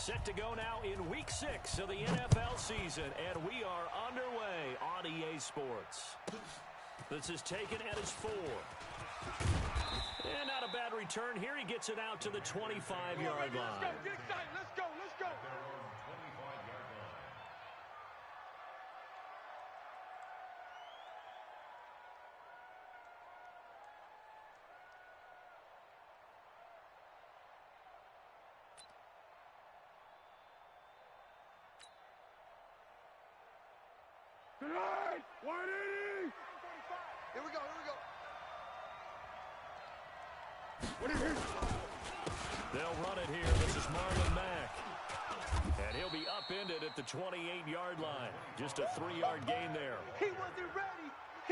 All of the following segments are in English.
Set to go now in Week 6 of the NFL season, and we are underway on EA Sports. This is taken at his 4. And not a bad return here. He gets it out to the 25-yard line. Let's go, get excited. Let's go, let's go. Tonight, 180. Here we go, here we go. They'll run it here. This is Marlon Mack. And he'll be upended at the 28-yard line. Just a 3-yard gain there. He wasn't ready.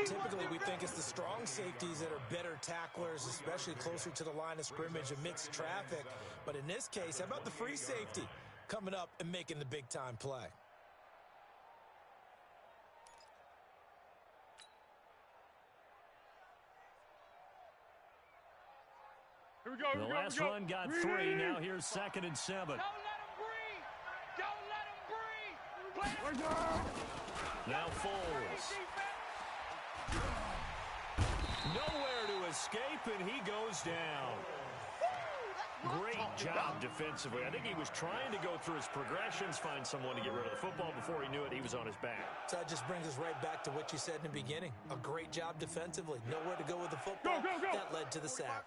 Typically, we think it's the strong safeties that are better tacklers, especially closer to the line of scrimmage amidst traffic. But in this case, how about the free safety coming up and making the big-time play? Here we go, the last run got 3. Now here's 2nd and 7. Don't let him breathe. Don't let him breathe. Now Foles. Nowhere to escape, and he goes down. Great job defensively. I think he was trying to go through his progressions, find someone to get rid of the football. Before he knew it, he was on his back. So that just brings us right back to what you said in the beginning. A great job defensively. Nowhere to go with the football. Go. That led to the sack.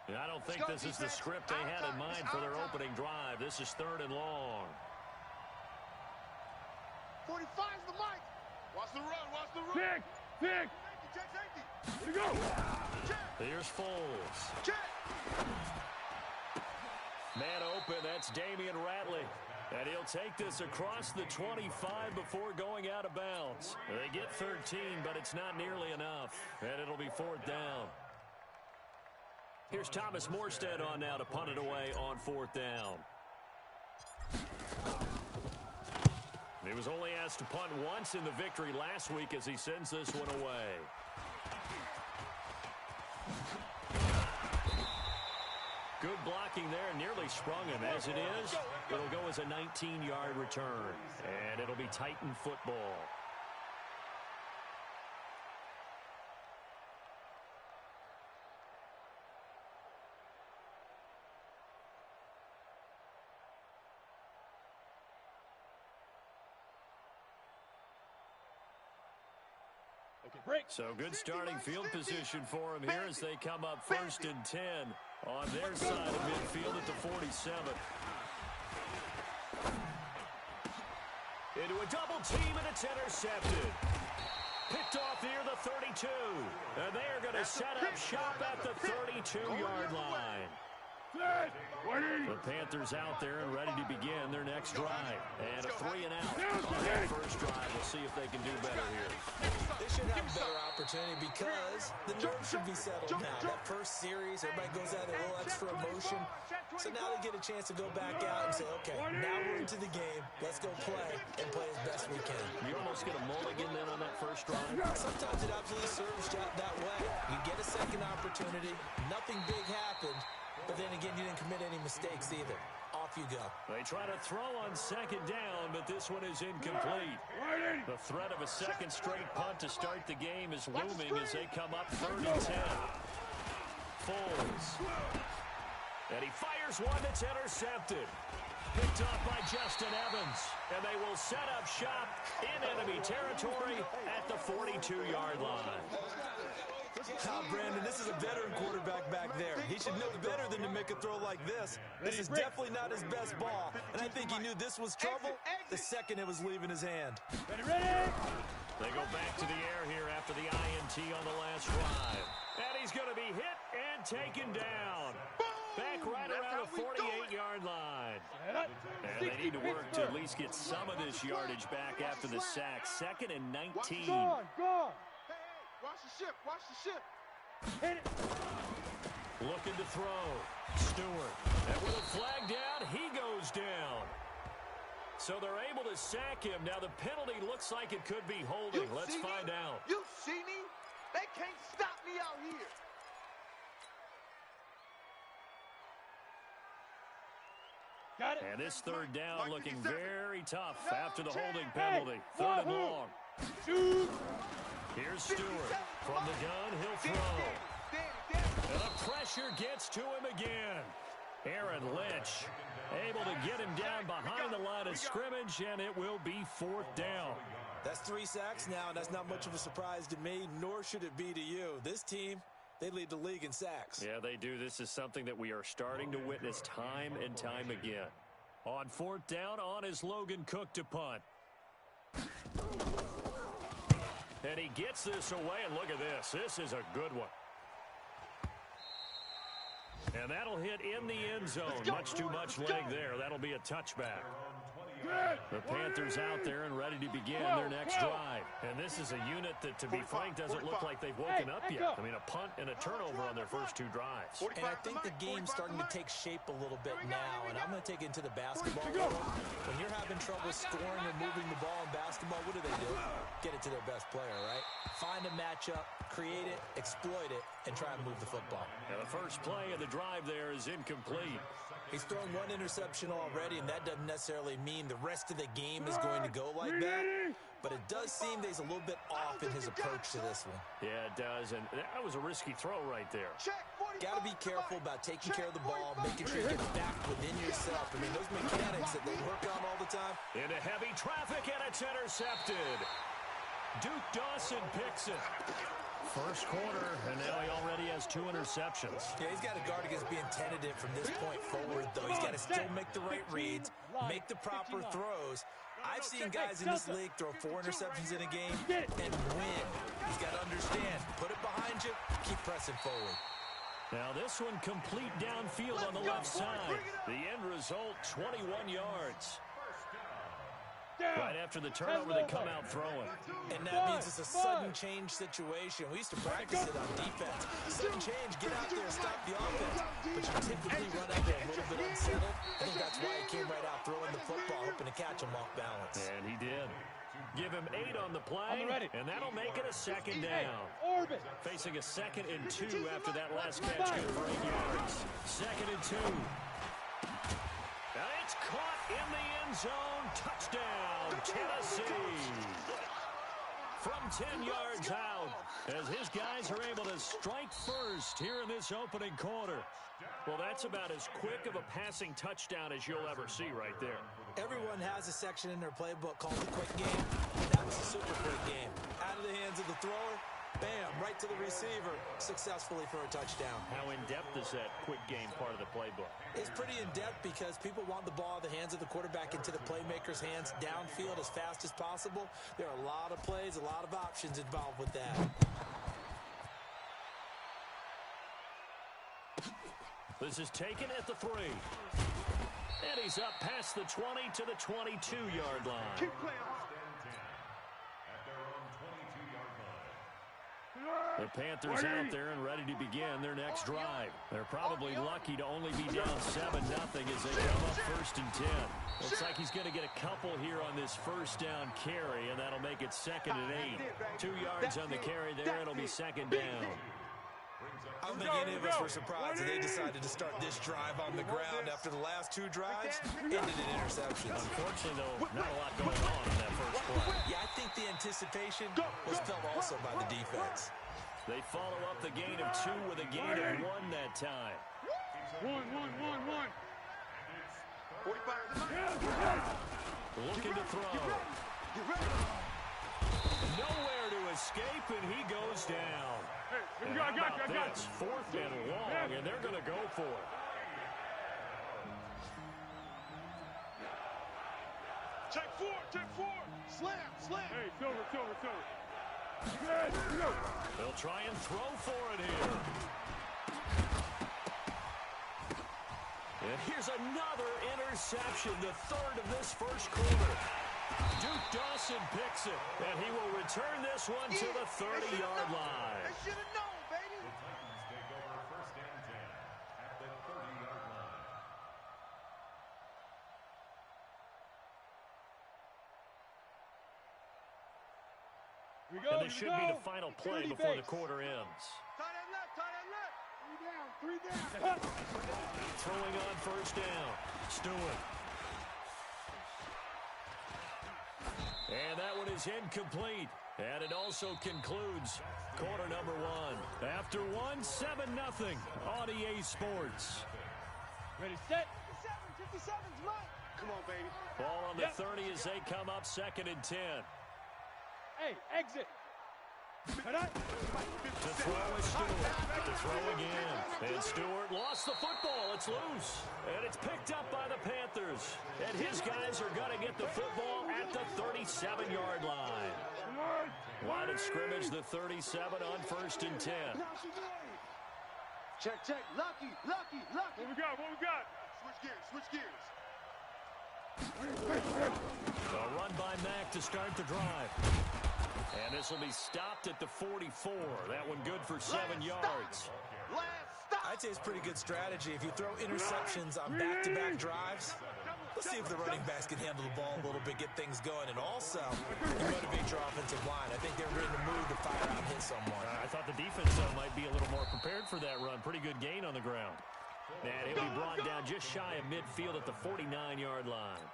I don't think this is the script they had in mind for their opening drive. This is 3rd and long. 45's the mic. Watch the run, watch the run. Check. Safety. Here we go. Here's Foles. Check. Man open, that's Damian Ratley. And he'll take this across the 25 before going out of bounds. They get 13, but it's not nearly enough. And it'll be 4th down. Here's Thomas Morstead on now to punt it away on 4th down. He was only asked to punt once in the victory last week as he sends this one away. Good blocking there, nearly sprung him. As it is, it'll go as a 19-yard return. And it'll be Titan football. So good starting field position for him here as they come up 1st and 10 on their side of midfield at the 47. Into a double team, and it's intercepted. Picked off near the 32. And they are going to set up shop at the 32-yard line. The Panthers out there and ready to begin their next drive. And a 3-and-out on that first drive. We'll see if they can do better here. They should have a better opportunity because the nerves should be settled now. That first series, everybody goes out with a little extra emotion. So now they get a chance to go back out and say, okay, now we're into the game. Let's go play and play as best we can. You almost get a mulligan then on that first drive. Sometimes it absolutely serves that way. You get a second opportunity. Nothing big happened. But then again, you didn't commit any mistakes either. Off you go. They try to throw on 2nd down, but this one is incomplete. The threat of a second straight punt to start the game is looming as they come up 3rd and 10. Foles. And he fires one that's intercepted. Picked off by Justin Evans. And they will set up shop in enemy territory at the 42-yard line. Brandon, this is a veteran quarterback back there. He should know better than to make a throw like this. This is definitely not his best ball. And I think he knew this was trouble the second it was leaving his hand. Ready. They go back to the air here after the INT on the last drive. And he's going to be hit and taken down. Back right around the 48-yard line. And they need to work to at least get some of this yardage back after the sack. 2nd and 19. Go on. Watch the ship. Hit it. Looking to throw. Stewart. And with a flag down, he goes down. So they're able to sack him. Now the penalty looks like it could be holding. Let's find out. You see me? They can't stop me out here. And this third down looking very tough after the holding penalty. Third and long. Here's Stewart. From the gun, he'll throw. And the pressure gets to him again. Aaron Lynch able to get him down behind the line of scrimmage, and it will be fourth down. That's 3 sacks now, and that's not much of a surprise to me, nor should it be to you. This team, they lead the league in sacks. Yeah, they do. This is something that we are starting to witness time and time again. On fourth down, on is Logan Cook to punt. And he gets this away, and look at this. This is a good one. And that'll hit in the end zone. Much too much leg there. That'll be a touchback. The Panthers out there and ready to begin their next drive. And this is a unit that, to be frank, doesn't look like they've woken up yet. I mean, a punt and a turnover on their first 2 drives. And I think the game's starting to take shape a little bit now, and I'm going to take it into the basketball world. When you're having trouble scoring or moving the ball in basketball, what do? Get it to their best player, right? Find a matchup, create it, exploit it, and try and move the football. Now, the first play of the drive there is incomplete. He's thrown 1 interception already, and that doesn't necessarily mean the rest of the game is going to go like that. But it does seem that he's a little bit off in his approach to this one. Yeah, it does, and that was a risky throw right there. Got to be careful about taking care of the ball, making sure you get back within yourself. I mean, those mechanics that they work on all the time. Into heavy traffic, and it's intercepted. Duke Dawson picks it. First quarter, and now he already has 2 interceptions. Yeah, he's got to guard against being tentative from this point forward, though. He's got to still make the right reads, make the proper throws. I've seen guys in this league throw 4 interceptions in a game and win. He's got to understand, put it behind you, keep pressing forward. Now this one complete downfield on the left side. The end result, 21 yards. Right after the turnover, they come out throwing. And that means it's a sudden change situation. We used to practice it on defense. Sudden change, get out there, stop the offense. But you typically run out there a little bit unsettled. I think that's why he came right out throwing the football, hoping to catch him off balance. And he did. Give him 8 on the play, and that'll make it a second down. Facing a 2nd and 2 after that last catch, good for 8 yards. 2nd and 2. And it's caught in the end zone. Touchdown, Tennessee. From 10 yards out, as his guys are able to strike first here in this opening quarter. Well, that's about as quick of a passing touchdown as you'll ever see right there. Everyone has a section in their playbook called the quick game. That was a super quick game. Out of the hands of the thrower, bam, right to the receiver, successfully for a touchdown. How in-depth is that quick game part of the playbook? It's pretty in-depth because people want the ball in the hands of the quarterback into the playmaker's hands downfield as fast as possible. There are a lot of plays, a lot of options involved with that. This is taken at the 3. And he's up past the 20 to the 22-yard line. Keep playing. The Panthers out there and ready to begin their next drive. They're probably lucky to only be down 7-0 as they come up 1st and 10. Looks like he's going to get a couple here on this first down carry, and that'll make it 2nd and 8. 2 yards on the carry there. It'll be 2nd down. I don't think any of us were surprised that they decided to start this drive on the ground after the last 2 drives ended in interceptions. Unfortunately, though, not a lot going on in that first play. Yeah, I think the anticipation was felt also by the defense. They follow up the gain of 2 with a gain of 1 that time. 1. Looking to throw. Nowhere to escape, and he goes down. And how about this? 4th and long, and they're going to go for it. Check 4. Slam. Hey, Silver. They'll try and throw for it here. And here's another interception, the 3rd of this first quarter. Duke Dawson picks it, and he will return this one to the 30-yard line. They should have known, baby. Take over 1st and 10 at the 30-yard line. And this should be the final play before the quarter ends. Tie that left. 3 down. Throwing on 1st down. Stewart. And that one is incomplete. And it also concludes quarter number one. After one, 7-0 on EA Sports. Ready, set. 57's mine. Come on, baby. Ball on the 30 as they come up 2nd and 10. Hey, exit. To throw is Stewart. To throw again. And Stewart lost the football. It's loose. And it's picked up by the Panthers. And his guys are going to get the football at the 37-yard line. Line of scrimmage, the 37 on 1st and 10. Check. Lucky. What we got? Switch gears. A run by Mack to start the drive. And this will be stopped at the 44. That one good for 7 yards. I'd say it's pretty good strategy. If you throw interceptions on back-to-back drives, let's see if the running backs can handle the ball a little bit, get things going, and also you motivate your offensive line. I think they're in the mood to fire out and hit someone. I thought the defense might be a little more prepared for that run. Pretty good gain on the ground. And he'll be brought down just shy of midfield at the 49-yard line.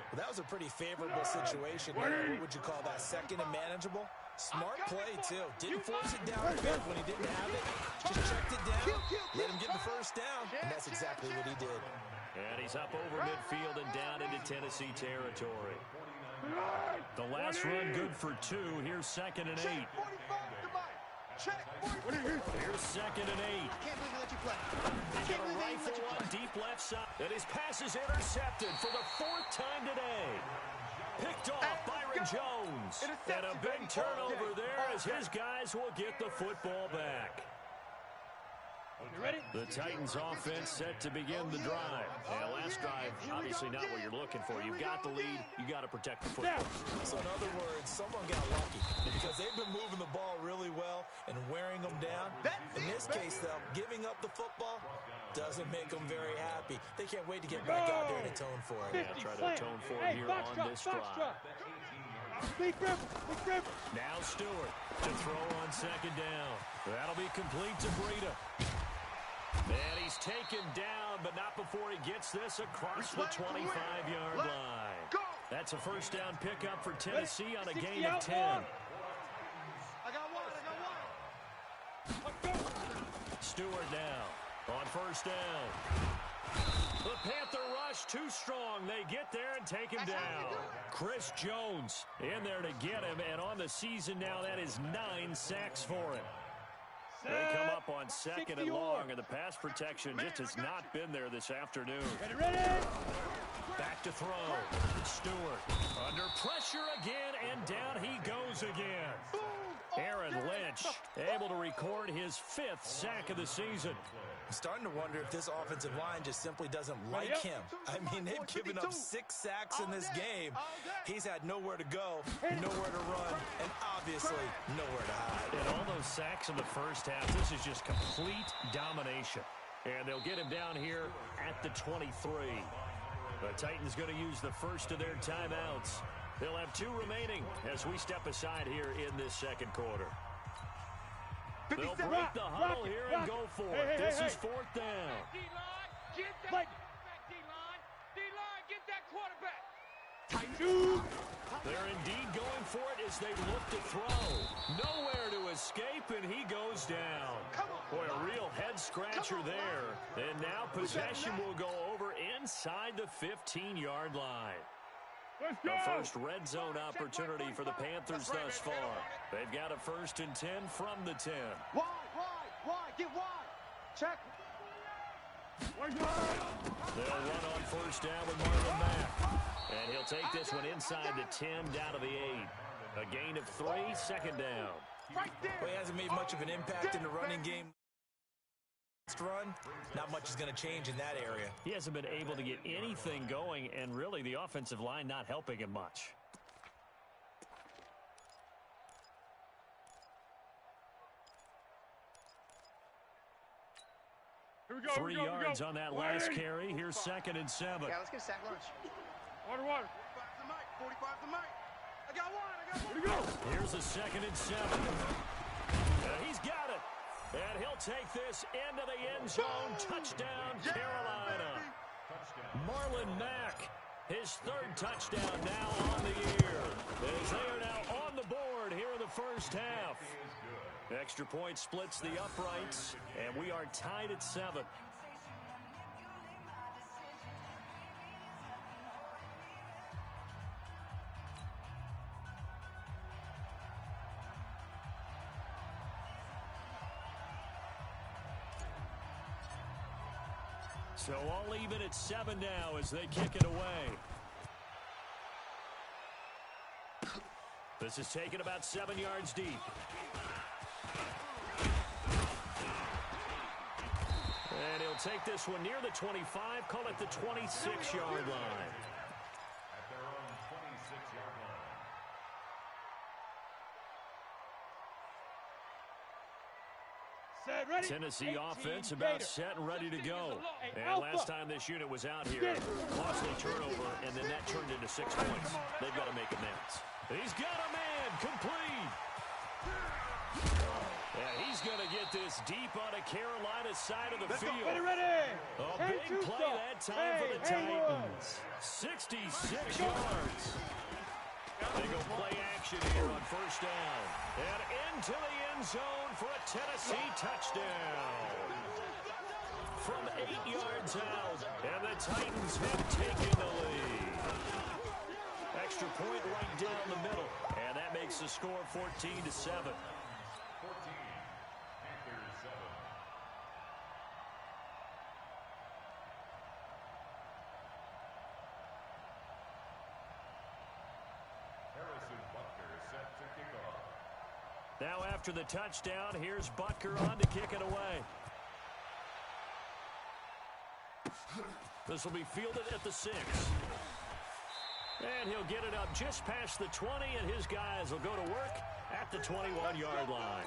Well, that was a pretty favorable situation. What would you call that? Second and manageable? Smart play, too. Didn't force it down when he didn't have it. Just checked it down, let him get the first down, and that's exactly what he did. And he's up over midfield and down into Tennessee territory. The last run good for 2. Here's 2nd and 8. Here's 2nd and 8. I can't believe I let you play. He's got a rifle on deep left side. And his pass is intercepted for the 4th time today. Picked off Byron Jones. And a big turnover there as his guys will get the football back. You ready? The Titans offense set to begin the drive. Now, last drive, obviously not what you're looking for. You've got the lead. You got to protect the football. So in other words, someone got lucky because they've been moving the ball really well and wearing them down. In this case, though, giving up the football doesn't make them very happy. They can't wait to get back out there and atone for it. Yeah, try to atone for it here on this drive. Big grip. Now Stewart to throw on 2nd down. That'll be complete to Breida. And he's taken down, but not before he gets this across the 25-yard line. That's a first down pickup for Tennessee on a gain of 10. I got one. Stewart now on first down. The Panther rush too strong. They get there and take him down. Chris Jones in there to get him, and on the season now, that is 9 sacks for him. They come up on 2nd and long, and the pass protection just has not been there this afternoon. Ready? Back to throw. Stewart under pressure again, and down he goes again. Aaron Lynch able to record his 5th sack of the season. I'm starting to wonder if this offensive line just simply doesn't like him. I mean, they've given up 6 sacks in this game. He's had nowhere to go, nowhere to run, and obviously nowhere to hide. And all those sacks in the first half, this is just complete domination. And they'll get him down here at the 23. The Titans going to use the first of their timeouts. They'll have 2 remaining as we step aside here in this 2nd quarter. They'll break the huddle here and go for it. This is 4th down. D-line, get that D-line. D-line, get that quarterback. They're indeed going for it as they look to throw. Nowhere to escape, and he goes down. Boy, a real head-scratcher there. And now possession will go over inside the 15-yard line. The first red zone opportunity for the Panthers thus far. They've got a 1st and 10 from the 10. Wide, get wide. Check. They'll run on 1st down with Marlon Mack. And he'll take this one inside the 10 down to the 8. A gain of 3, 2nd down. Well, he hasn't made much of an impact in the running game. Run, not much is going to change in that area. He hasn't been able to get anything going, and really the offensive line not helping him much. Here we go. 3 yards on that last carry. Here's 2nd and 7. Yeah, let's get a sack lunch. Water. 45's the mic. 45's the mic. I got one. Here we go. Here's a 2nd and 7. He's got it. And he'll take this into the end zone. Touchdown, Carolina. Marlon Mack, his third touchdown now on the year. As they are now on the board here in the first half. Extra point splits the uprights, and we are tied at 7. So all even at 7 now as they kick it away. This is taken about 7 yards deep. And he'll take this one near the 25, call it the 26-yard line. At their own 26-yard line. Set, ready. Tennessee offense about set and ready to go. And last time this unit was out here, costly turnover, and then that turned into 6 points. They've got to make amends. He's got a man, complete. Yeah, he's going to get this deep on a Carolina side of the field. Ready. A big play that time for the Titans. 66 yards. They go play action here on first down. And into the end zone for a Tennessee touchdown. From 8 yards out, and the Titans have taken the lead. Extra point right down the middle, and that makes the score 14-7. 14, Panthers 7. Harrison Butker set to kick off. Now after the touchdown, here's Butker on to kick it away. This will be fielded at the 6. And he'll get it up just past the 20, and his guys will go to work at the 21-yard line.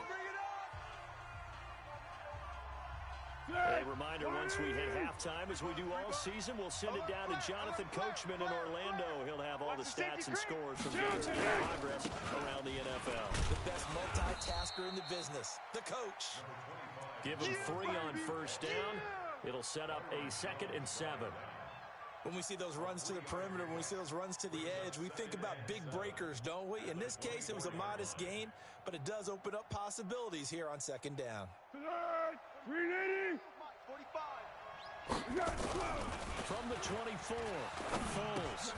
A reminder, once we hit halftime, as we do all season, we'll send it down to Jonathan Coachman in Orlando. He'll have all the stats and scores from games in progress around the NFL. The best multitasker in the business, the coach. Give him 3 on first down. It'll set up a 2nd and 7. When we see those runs to the perimeter, when we see those runs to the edge, we think about big breakers, don't we? In this case, it was a modest gain, but it does open up possibilities here on 2nd down. 380. 45. From the 24, Foles.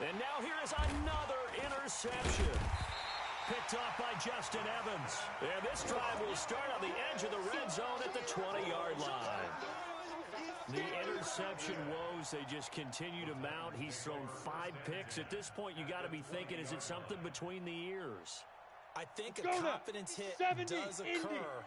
And now here is another interception. Picked off by Justin Evans. And this drive will start on the edge of the red zone at the 20-yard line. The interception woes, they just continue to mount. He's thrown 5 picks. At this point, you got to be thinking, is it something between the ears? I think a confidence hit does occur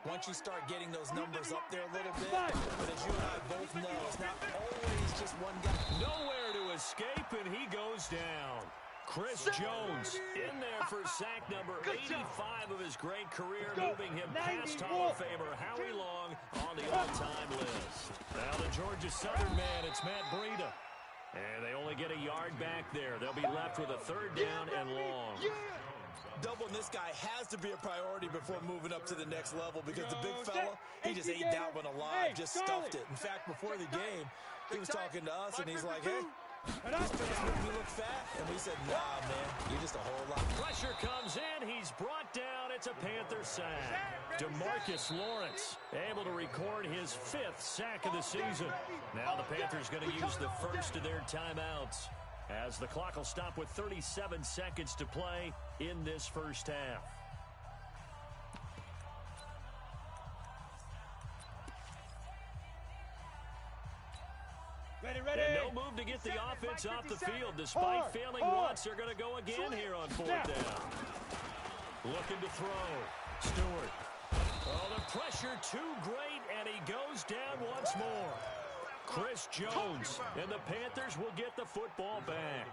once you start getting those numbers up there a little bit. But as you and I both know, it's not always just one guy. Nowhere to escape, and he goes down. Chris Jones in there for sack number 85 of his great career, moving him past Hall of Famer Howie Long on the all-time list. Now the Georgia Southern man, it's Matt Breida. And they only get a yard back there. They'll be left with a 3rd down and long. Doubling this guy has to be a priority before moving up to the next level, because the big fella, he just ate that one alive, just stuffed it. In fact, before the game, he was talking to us, and he's like, hey, this place makes me look fat. And we said, nah, man, you're just a whole lot. Pressure comes in. He's brought down. It's a Panther sack. DeMarcus Lawrence able to record his 5th sack of the season. Now the Panthers going to use the first of their timeouts, as the clock will stop with 37 seconds to play in this first half. Ready. And no move to get the offense off the field. Despite failing once, they're going to go again here on 4th down. Looking to throw. Stewart. Oh, the pressure too great, and he goes down once more. Chris Jones, and the Panthers will get the football back.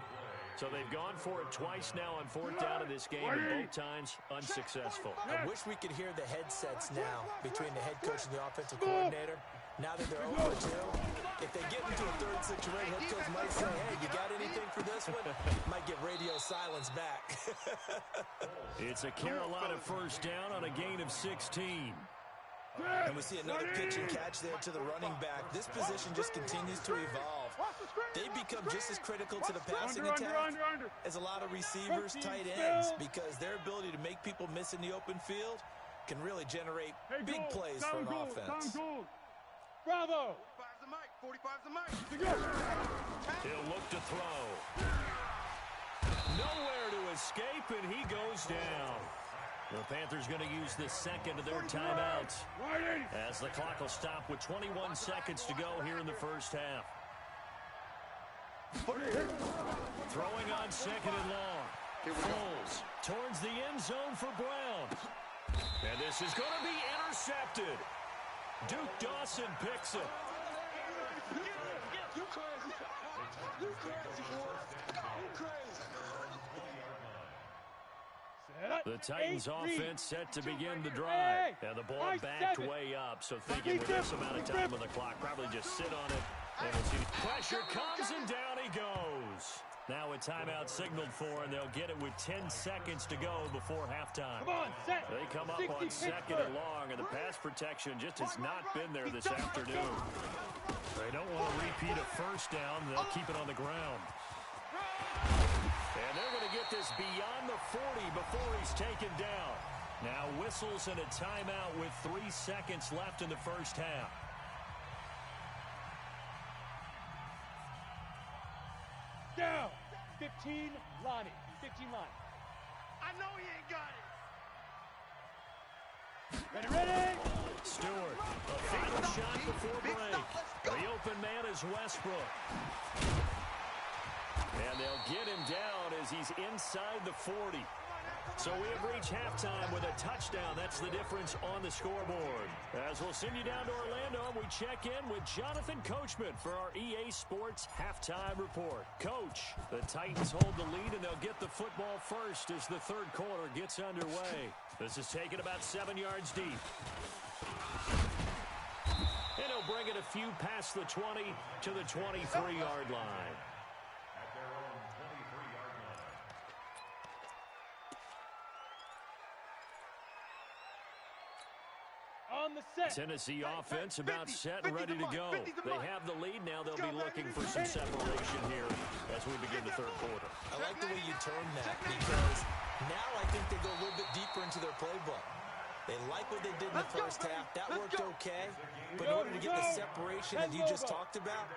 So they've gone for it twice now on 4th down in this game, and both times unsuccessful. I wish we could hear the headsets now between the head coach and the offensive coordinator. Now that they're over 2, if they get into a 3rd situation, head coach might say, hey, you got anything for this one? Might get radio silence back. It's a Carolina 1st down on a gain of 16. And we see another pitch and catch there to the running back. This position just continues to evolve. They become just as critical to the passing attack as a lot of receivers, tight ends, because their ability to make people miss in the open field can really generate big plays for an offense. Bravo! 45's the mic. 45's the mic. He'll look to throw. Nowhere to escape, and he goes down. The Panthers going to use the second of their timeouts as the clock will stop with 21 seconds to go here in the first half. Throwing on second and long. Foles towards the end zone for Brown. And this is going to be intercepted. Duke Dawson picks it. You crazy. You crazy, boy. You crazy. The Titans offense set to begin the drive. And the ball backed way up, so thinking with this amount of time on the clock, probably just sit on it. And we'll see pressure comes, and down he goes. Now a timeout signaled for, and they'll get it with 10 seconds to go before halftime. Come on, set. They come up on second and long, and the pass protection just has not been there this afternoon. They don't want to repeat a first down. They'll keep it on the ground. And they're going to get this beyond the 40 before he's taken down. Now whistles and a timeout with 3 seconds left in the first half. Down. 15, Lonnie. 15 line. I know he ain't got it. Ready? Stewart, a final shot before break. The open man is Westbrook. And they'll get him down as he's inside the 40. So we have reached halftime with a touchdown. That's the difference on the scoreboard. As we'll send you down to Orlando, we check in with Jonathan Coachman for our EA Sports Halftime Report. Coach, the Titans hold the lead, and they'll get the football first as the third quarter gets underway. This is taken about 7 yards deep. And he'll bring it a few past the 20 to the 23-yard line. Tennessee offense about set and ready to go. They have the lead. Now they'll be looking for some separation here as we begin the third quarter. I like the way you turn that, because now I think they go a little bit deeper into their playbook. They like what they did in the first half. That worked okay. But in order to get the separation that you just talked about,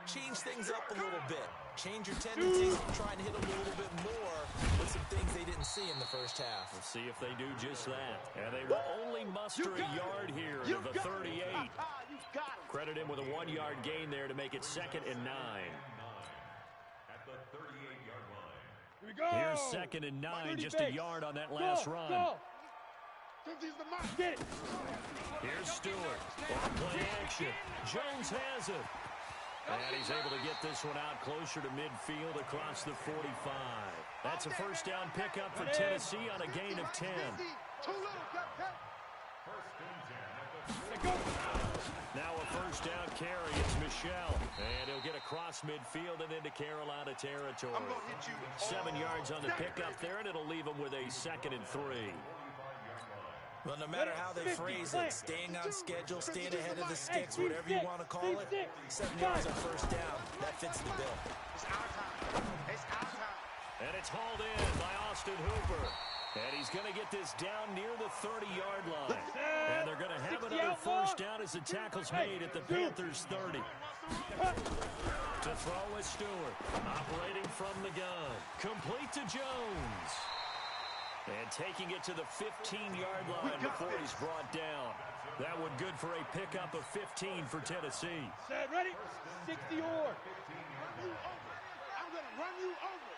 change things up a little bit. Change your tendencies and try and hit them a little bit more with some things they didn't see in the first half. We'll see if they do just that. And they will only muster a yard here to the 38. Credit him with a 1-yard gain there to make it 2nd and 9. At the 38-yard line. Here we go. Here's 2nd and 9, just a yard on that last run. Get it. Here's Stewart. On play action. Jones has it. And he's able to get this one out closer to midfield across the 45. That's a first down pickup for Tennessee on a gain of 10. Now a first down carry. It's Michelle. And he'll get across midfield and into Carolina territory. 7 yards on the pickup there, and it'll leave him with a 2nd and 3. Well, no matter how they phrase it, staying on schedule, staying ahead of the sticks, whatever you want to call it, 7 yards on first down, that fits the bill. It's our time. It's our time. And it's hauled in by Austin Hooper. And he's going to get this down near the 30-yard line. And they're going to have another first down as the tackle's made at the Panthers' 30. To throw is Stewart, operating from the gun. Complete to Jones. And taking it to the 15-yard line before he's brought down. That one good for a pickup of 15 for Tennessee. Set, ready? 60 or. I'm going to run you over.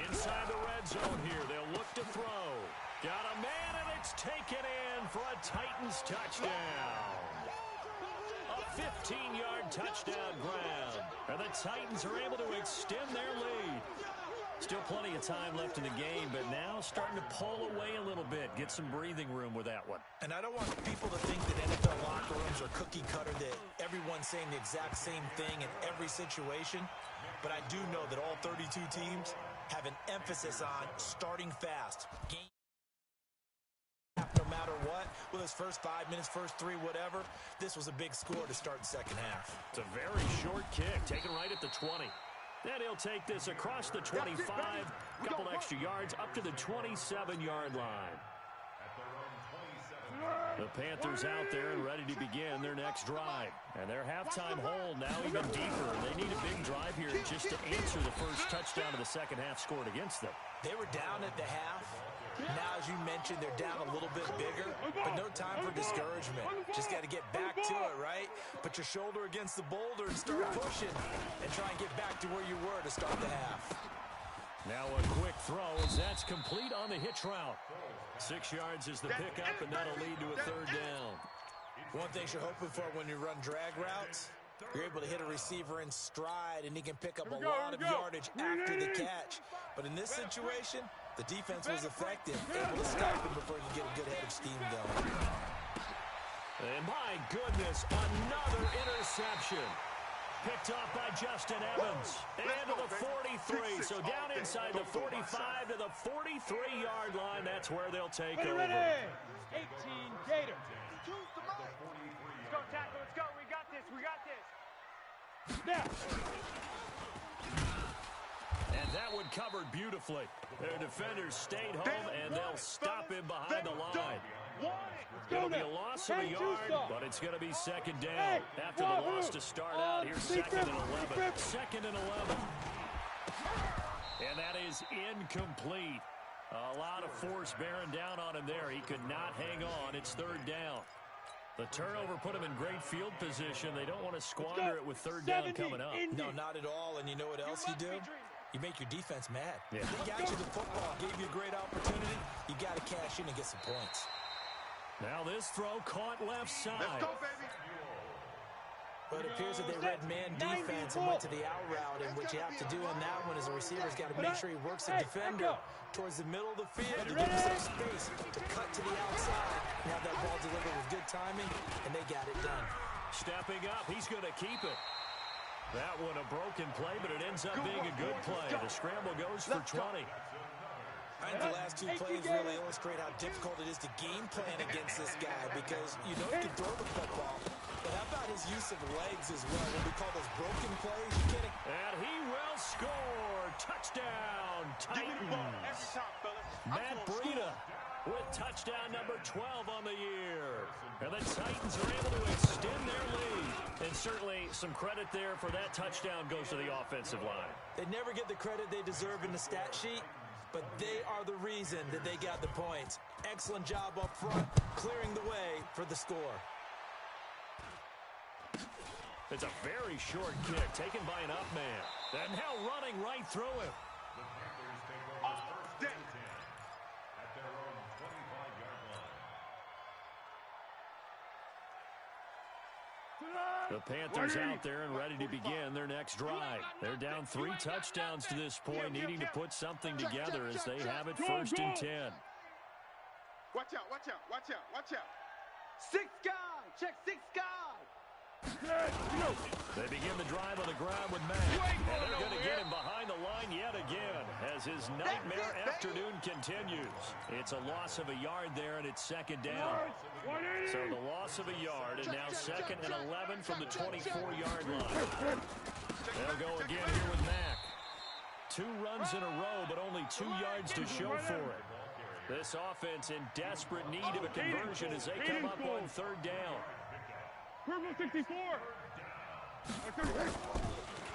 Inside the red zone here. They'll look to throw. Got a man, and it's taken in for a Titans touchdown. A 15-yard touchdown grab. And the Titans are able to extend their lead. Still plenty of time left in the game, but now starting to pull away a little bit, get some breathing room with that one. And I don't want people to think that NFL locker rooms are cookie cutter, that everyone's saying the exact same thing in every situation. But I do know that all 32 teams have an emphasis on starting fast. Game no matter what, Well, his first 5 minutes, first 3, whatever, this was a big score to start the second half. It's a very short kick, taken right at the 20. Then he'll take this across the 25, a couple extra yards, up to the 27-yard line. The Panthers out there and ready to begin their next drive. And their halftime hole now even deeper. They need a big drive here just to answer the first touchdown of the second half scored against them. They were down at the half. Now, as you mentioned, they're down a little bit bigger, but no time for discouragement. Just got to get back to it, right? Put your shoulder against the boulder and start pushing and try and get back to where you were to start the half. Now a quick throw as that's complete on the hitch route. 6 yards is the pickup, and that'll lead to a third down. One thing you're hoping for when you run drag routes, you're able to hit a receiver in stride, and he can pick up a lot of yardage after the catch. But in this situation, the defense was effective, able to stop him before he could get a good head of steam going. And my goodness, another interception. Picked off by Justin Evans. And to the 43. So down inside the 45 to the 43-yard line. That's where they'll take over. 18 Gators. Let's go, tackle. Let's go. We got this. We got this. Snap. And that one covered beautifully. Their defenders stayed home, and they'll stop him behind the line. It'll be a loss of a yard, but it's going to be second down. After the loss to start out, here's second and 11. Second and 11. And that is incomplete. A lot of force bearing down on him there. He could not hang on. It's third down. The turnover put him in great field position. They don't want to squander it with third down coming up. No, not at all. And you know what else you do? You make your defense mad. Yeah. They got you the football, gave you a great opportunity. You got to cash in and get some points. Now this throw caught left side. Let's go, baby. But it appears that they read man defense and went to the out route. And what you have to do in that one is a receiver's got to make sure he works the defender towards the middle of the field to give himself space to cut to the outside. Now that ball delivered with good timing, and they got it done. Stepping up, he's going to keep it. That one a broken play, but it ends up being a good play. The scramble goes for 20. I think the last 2 plays really illustrate how difficult it is to game plan against this guy because you know he can throw the football. But how about his use of legs as well? When we call those broken plays, you get it. And he will score. Touchdown, Titans. Matt Breida with touchdown number 12 on the year. And the Titans are able to extend their lead. And certainly some credit there for that touchdown goes to the offensive line. They never get the credit they deserve in the stat sheet, but they are the reason that they got the points. Excellent job up front, clearing the way for the score. It's a very short kick taken by an up man. And now running right through him. The Panthers take over first and 10 at their own 25-yard line. The Panthers out there and ready to begin their next drive. They're down 3 touchdowns to this point, needing to put something together as they have it first and 10. Watch out, watch out, watch out, watch out. 6 guy. Check 6 guy. They begin the drive on the ground with Matt. And they're going to get him behind the line yet again as his nightmare afternoon continues. It's a loss of a yard there, and it's second down. So the loss of a yard, and now second and 11 from the 24-yard line. They'll go again here with Mack. 2 runs in a row, but only 2 yards to show for it. This offense in desperate need of a conversion as they come up on third down. Purple 64.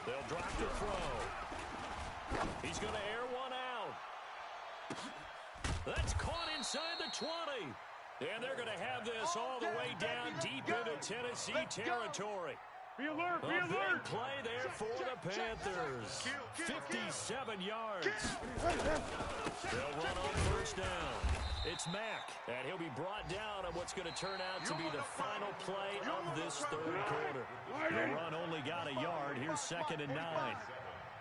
They'll drop the throw. He's going to air one out. That's caught inside the 20. And they're going to have this all the way down deep into Tennessee territory. Be alert, be A alert. big play there for the Panthers. 57 yards. They'll run on first down. It's Mack, and he'll be brought down on what's going to turn out to be the final play of this third quarter. The run only got a yard. Here's second and 9.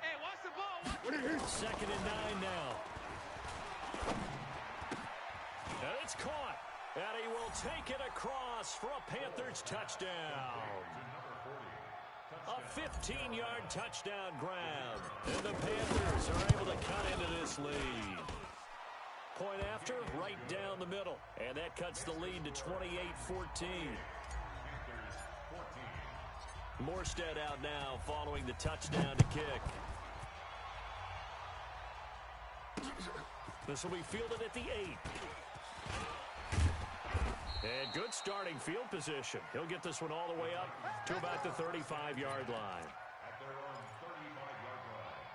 Hey, watch the ball. Second and 9 now. And it's caught. And he will take it across for a Panthers touchdown. A 15-yard touchdown grab. And the Panthers are able to cut into this lead. point after, right down the middle. And that cuts the lead to 28-14. Morstead out now following the touchdown to kick. This will be fielded at the 8. And good starting field position. He'll get this one all the way up to about the 35-yard line. At their own 35-yard line.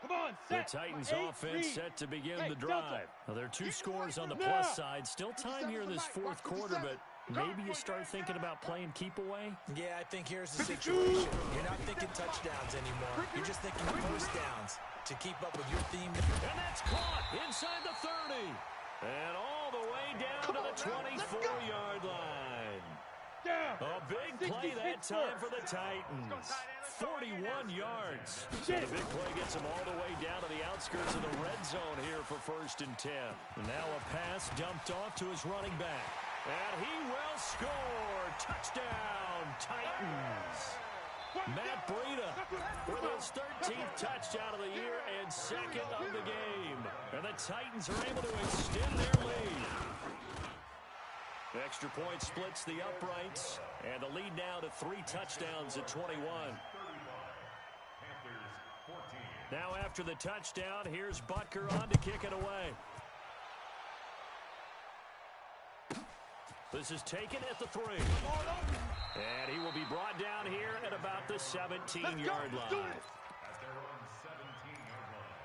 Come on, set. The Titans offense set to begin the drive. Well, there are 2 scores on the plus side. Still time here in this fourth quarter, but maybe you start thinking about playing keep away? Yeah, I think here's the situation. You're not thinking touchdowns anymore. You're just thinking first downs to keep up with your theme. And that's caught inside the 30. And all the way down to the 24-yard line. A big play that time for the Titans. 41 yards. So the big play gets him all the way down to the outskirts of the red zone here for 1st and 10. Now a pass dumped off to his running back. And he will score. Touchdown, Titans. Matt Breida with his 13th touchdown of the year and 2nd of the game. And the Titans are able to extend their lead. The extra point splits the uprights. And the lead now to 3 touchdowns at 21. Now after the touchdown, here's Butker on to kick it away. This is taken at the 3. And he will be brought down here at about the 17-yard line. At their own 17-yard line.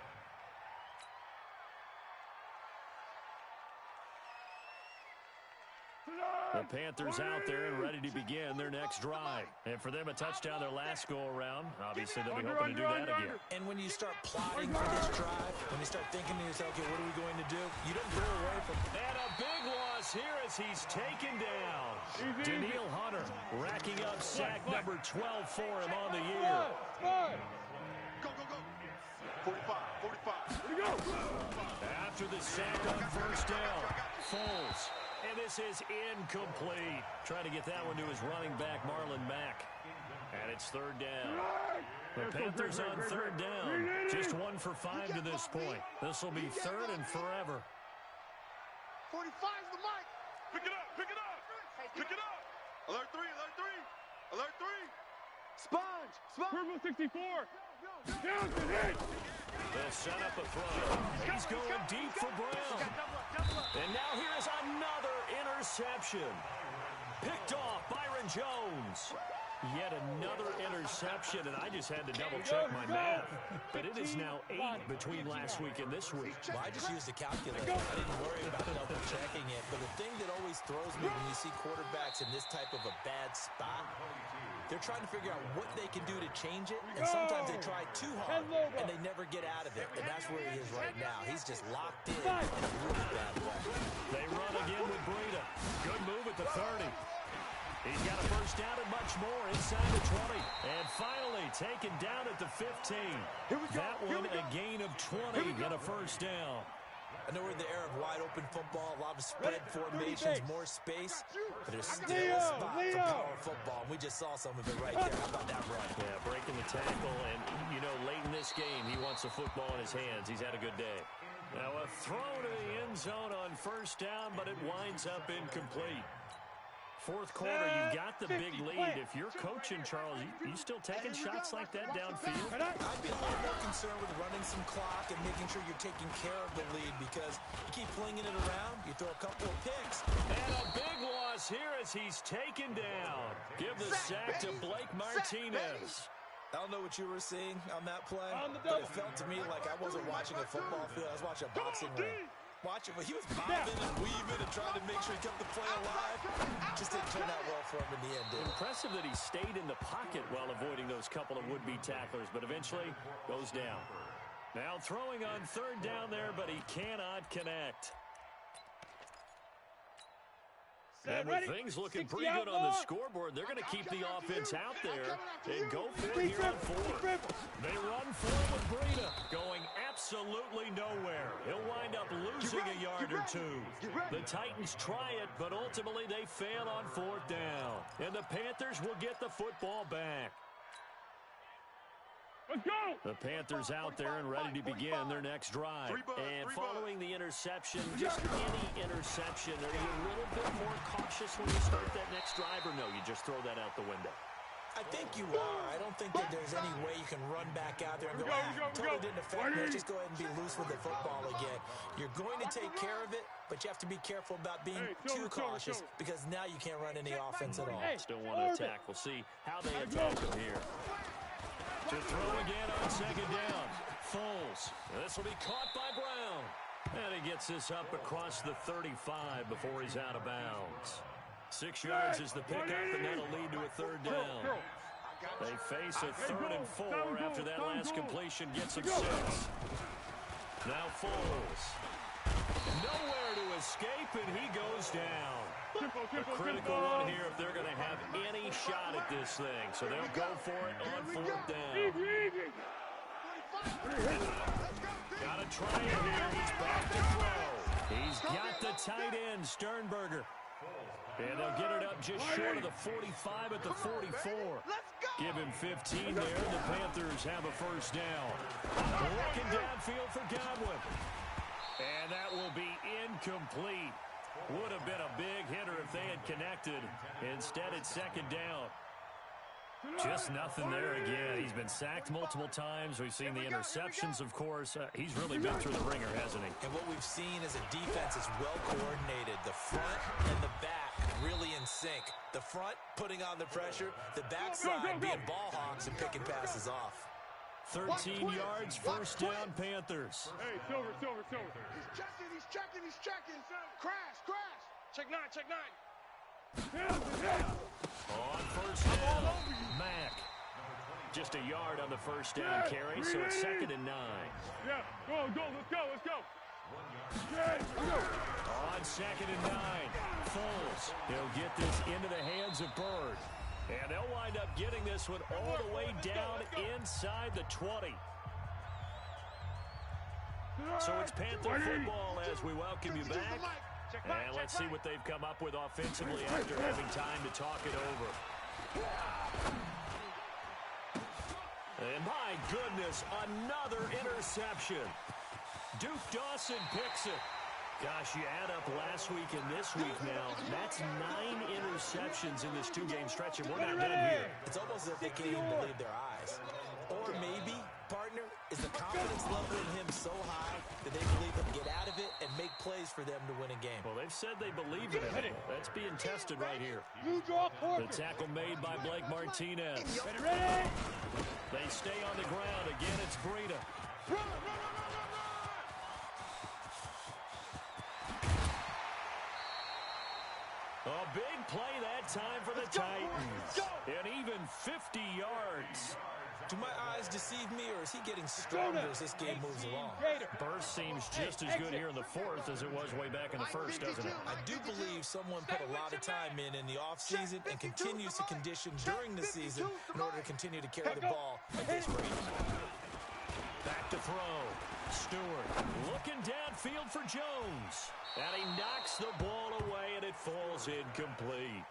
The Panthers out there and ready to begin their next drive. And for them, a touchdown their last go-around. Obviously, they'll be hoping to do that again. And when you start plotting for this drive, when you start thinking to yourself, okay, what are we going to do? You don't go away from it. And a big loss here as he's taken down. Daniil Hunter racking up sack number 12 for him on the year. Go, go, go. 45, 45. Here we go. After the sack on 1st down, Foles. And this is incomplete. Trying to get that one to his running back, Marlon Mack. And it's 3rd down. The Panthers on 3rd down. Just 1 for 5 to this point. This will be 3rd and forever. 45's the mic. Pick it up, pick it up. Pick it up. Alert 3, alert 3. Alert 3. Sponge, sponge. Purple 64. Johnson hit. They'll set up a throw. He's going deep for Brown. And now here is another interception. Picked off Byron Jones. Yet another interception, and I just had to double-check my math. But it is now 8 between last week and this week. Well, I just used a calculator. I didn't worry about double-checking it. But the thing that always throws me when you see quarterbacks in this type of a bad spot, they're trying to figure out what they can do to change it, and sometimes they try too hard, and they never get out of it. And that's where he is right now. He's just locked in a really bad way. They run again with Breida. Good move at the 30. He's got a 1st down and much more inside the 20. And finally taken down at the 15. That one a gain of 20 and a 1st down. I know we're in the era of wide-open football, a lot of spread formations, more space, but there's still a spot for power football. We just saw some of it right there. How about that run? Yeah, breaking the tackle, and, you know, late in this game, he wants the football in his hands. He's had a good day. Now a throw to the end zone on 1st down, but it winds up incomplete. 4th quarter, you've got the big lead. If you're coaching, Charles, you still taking shots like that downfield? I'd be a little more concerned with running some clock and making sure you're taking care of the lead, because you keep flinging it around, you throw a couple of picks. And a big loss here as he's taken down. Give the sack to Blake Martinez. I don't know what you were seeing on that play, but it felt to me like I wasn't watching a football field. I was watching a boxing ring. Watch it, but he was bobbing and weaving and trying to make sure he kept the play alive. Just didn't turn out well for him in the end, did it? Impressive that he stayed in the pocket while avoiding those couple of would-be tacklers, but eventually goes down. Now throwing on 3rd down there, but he cannot connect. And with things looking pretty good on the scoreboard, they're going to keep the offense out there and go for it here on 4th. They run for it with Breida, going absolutely nowhere. He'll wind up losing a yard or 2. The Titans try it, but ultimately they fail on 4th down. And the Panthers will get the football back. The Panthers out there and ready to begin their next drive. And following the interception, just any interception, are you a little bit more cautious when you start that next drive, or no, you just throw that out the window? I think you are. I don't think that there's any way you can run back out there and go, totally didn't affect me. Let's just go ahead and be loose with the football again. You're going to take care of it, but you have to be careful about being too cautious because now you can't run any offense at all. Still want to attack. We'll see how they attack him here. To throw again on second down. Foles. This will be caught by Brown. And he gets this up across the 35 before he's out of bounds. 6 yards is the pickup, and that'll lead to a third down. They face a 3rd and 4 after that last completion gets him 6. Now Foles. Nowhere to escape, and he goes down. A critical one here if they're going to have any shot at this thing. So they'll go for it on 4th down. Got to try it here. He's back to throw. He's got the tight end, Sternberger. And they'll get it up just short of the 45 at the 44. Give him 15 there. The Panthers have a first down. Looking downfield for Godwin. And that will be incomplete. Would have been a big hitter if they had connected. Instead, it's second down. Just nothing there again. He's been sacked multiple times. We've seen the interceptions, of course. He's really been through the ringer, hasn't he? And what we've seen is a defense is well coordinated. The front and the back really in sync. The front putting on the pressure. The backside being ball hawks and picking passes off. 13 yards, first down, Panthers. Hey, Silver. He's checking. Crash. Check 9. On first down, Mack. Just a yard on the first down carry, so it's 2nd and 9. Yeah, go, let's go. On 2nd and 9, Foles. He'll get this into the hands of Bird. And they'll wind up getting this one all the way down inside the 20. So it's Panther football as we welcome you back. And let's see what they've come up with offensively after having time to talk it over. And my goodness, another interception. Duke Dawson picks it. Gosh, you add up last week and this week now, that's 9 interceptions in this 2-game stretch, and we're not done here. It's almost as if they can't even believe their eyes. Or maybe, partner, is the confidence level in him so high that they believe he'll get out of it and make plays for them to win a game. Well, they've said they believe in it. That's being tested right here. The tackle made by Blake Martinez. Ready? They stay on the ground. Again, it's Breida. Run. A big play that time for the Titans. And even 50 yards. Do my eyes deceive me, or is he getting stronger as this game moves along? Burst seems just as good here in the 4th as it was way back in the 1st, doesn't it? I do believe someone put a lot of time in the offseason and continues to condition during the season in order to continue to carry the ball at this rate. Back to throw. Stewart looking downfield for Jones. And he knocks the ball away, and it falls incomplete.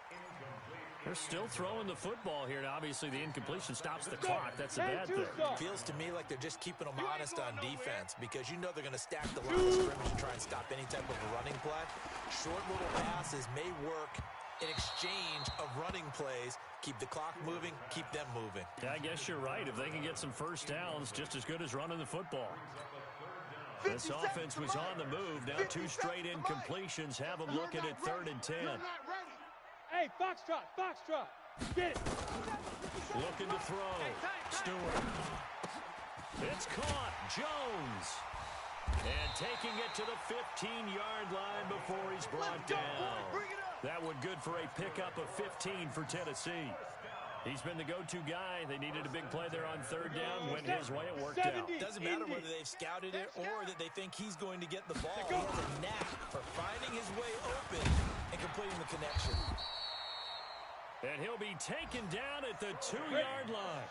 They're still throwing the football here, and obviously the incompletion stops the clock. That's a bad thing. Feels to me like they're just keeping them honest on defense because you know they're going to stack the line of scrimmage and try and stop any type of a running play. Short little passes may work in exchange of running plays. Keep the clock moving, keep them moving. Yeah, I guess you're right. If they can get some first downs, just as good as running the football. This offense was on the move. Now 2 straight incompletions have them looking at 3rd and 10. Hey, Foxtrot. Get it. Looking to throw. Stewart. It's caught. Jones. And taking it to the 15-yard line before he's brought down. That would good for a pickup of 15 for Tennessee. He's been the go-to guy. They needed a big play there on 3rd down. Went his way. It worked out. Doesn't matter whether they've scouted it or that they think he's going to get the ball. He has a knack for finding his way open and completing the connection. And he'll be taken down at the 2-yard line.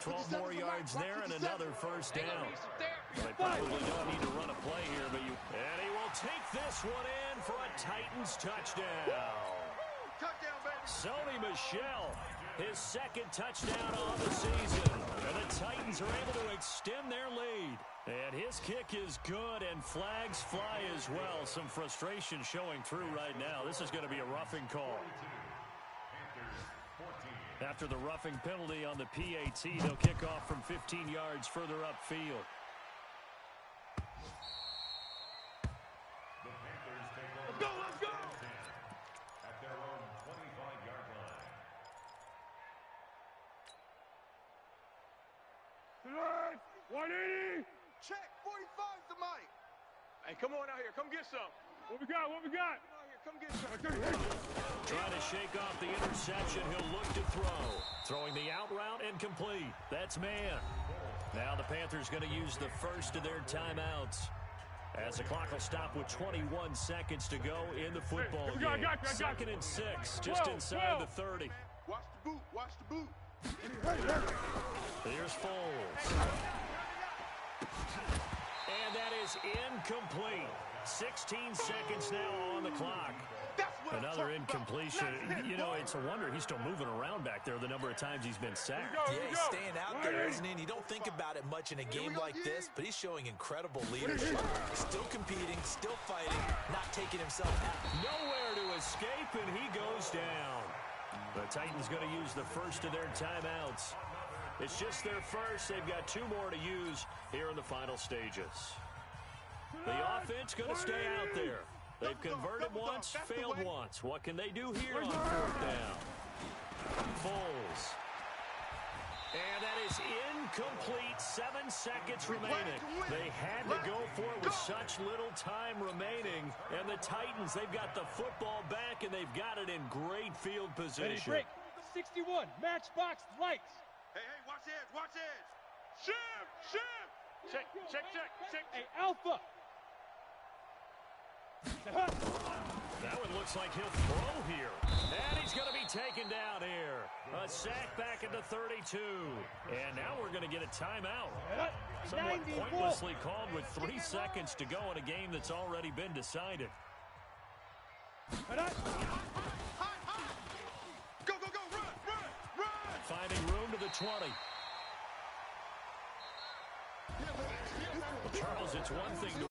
12 more yards there and another first down. They probably don't need to run a play here, but and he will take this one in for a Titans touchdown. Touchdown, baby. Sony Michel, his second touchdown on the season. And the Titans are able to extend their lead. And his kick is good, and flags fly as well. Some frustration showing through right now. This is going to be a roughing call. After the roughing penalty on the PAT, they'll kick off from 15 yards further upfield. Let's go, let's go. At their own 25-yard line. 180. Check, 45's the mic. Hey, come on out here. Come get some. What we got? What we got? Come out here. Come get some. Trying to shake off the interception. He'll look to throw. Throwing the out route incomplete. That's man. Now the Panthers going to use the first of their timeouts, as the clock will stop with 21 seconds to go in the football game. Second and 6, just inside the 30. Watch the boot, watch the boot. Here's Foles. And that is incomplete. 16 seconds now on the clock. Another incompletion. You know, it's a wonder he's still moving around back there the number of times he's been sacked. Yeah, he's staying out there, isn't he? And you don't think about it much in a game like this, but he's showing incredible leadership. Still competing, still fighting, not taking himself out. Nowhere to escape, and he goes down. The Titans going to use the first of their timeouts. It's just their first. They've got 2 more to use here in the final stages. The offense going to stay out there. They've converted once, failed once. What can they do here on 4th down? Foles. And that is incomplete. 7 seconds remaining. They had to go for it with such little time remaining. And the Titans, they've got the football back, and they've got it in great field position. Break. 61, matchbox lights. Hey, watch edge, watch edge. Shift. Check. Hey, Alpha. That one looks like he'll throw here. And he's going to be taken down here. A sack back at the 32. And now we're going to get a timeout. Somewhat pointlessly called with 3 seconds to go in a game that's already been decided. Go, run. Finding room to the 20. Charles, it's one thing to